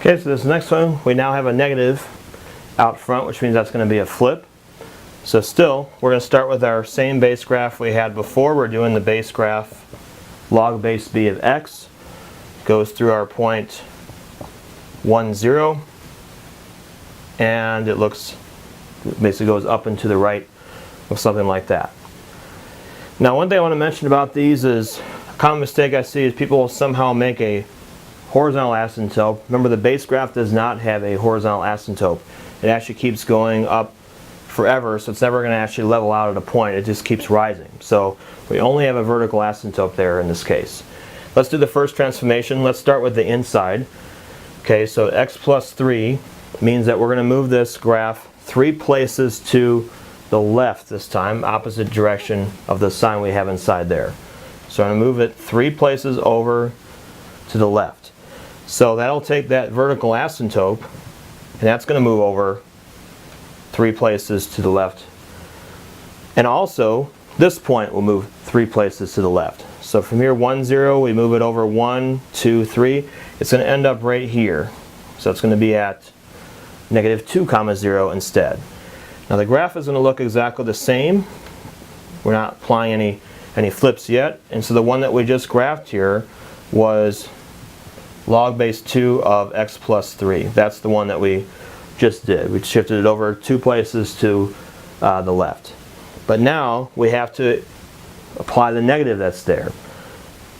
Okay, so this next one, we now have a negative out front, which means that's going to be a flip. So still, we're going to start with our same base graph we had before. We're doing the base graph log base b of x. Goes through our point 1, 0. And it basically goes up and to the right of something like that. Now, one thing I want to mention about these is a common mistake I see is people will somehow make a horizontal asymptote. Remember, the base graph does not have a horizontal asymptote. It actually keeps going up forever, so it's never going to actually level out at a point. It just keeps rising. So we only have a vertical asymptote there in this case. Let's do the first transformation. Let's start with the inside. Okay, so x plus 3 means that we're going to move this graph 3 places to the left this time, opposite direction of the sign we have inside there. So I'm going to move it 3 places over to the left. So that'll take that vertical asymptote, and that's going to move over 3 places to the left. And also, this point will move 3 places to the left. So from here, 1, 0, we move it over 1, 2, 3. It's going to end up right here. So it's going to be at negative 2, 0 instead. Now the graph is going to look exactly the same. We're not applying any flips yet. And so the one that we just graphed here was log base 2 of x plus 3. That's the one that we just did. We shifted it over 2 places to the left. But now we have to apply the negative that's there.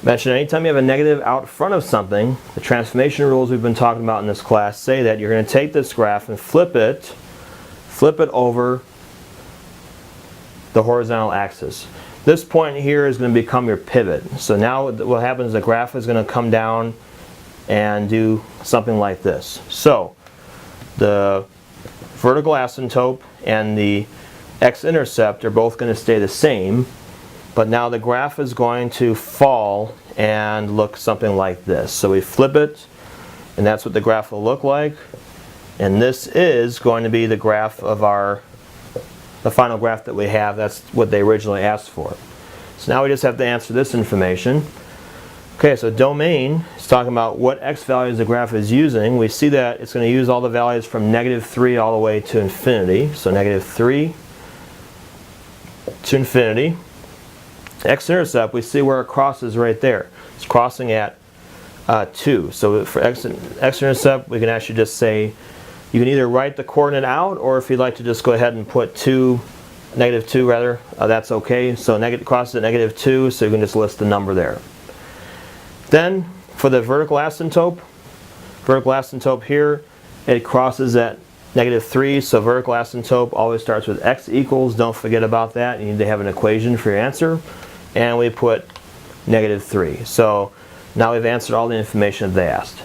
Mention anytime you have a negative out front of something, the transformation rules we've been talking about in this class say that you're going to take this graph and flip it over the horizontal axis. This point here is going to become your pivot. So now what happens is the graph is going to come down and do something like this. So the vertical asymptote and the x-intercept are both going to stay the same, but now the graph is going to fall and look something like this. So we flip it, and that's what the graph will look like. And this is going to be the graph of the final graph that we have. That's what they originally asked for. So now we just have to answer this information. Okay, so domain is talking about what x values the graph is using. We see that it's going to use all the values from negative 3 all the way to infinity. So negative 3 to infinity. X-intercept, we see where it crosses right there. It's crossing at 2. So for x-intercept, we can actually just say, you can either write the coordinate out, or if you'd like to just go ahead and put negative 2 rather, that's okay. So crosses at negative 2, so you can just list the number there. Then for the vertical asymptote here, it crosses at negative 3, so vertical asymptote always starts with x equals. Don't forget about that. You need to have an equation for your answer. And we put negative 3. So now we've answered all the information that they asked.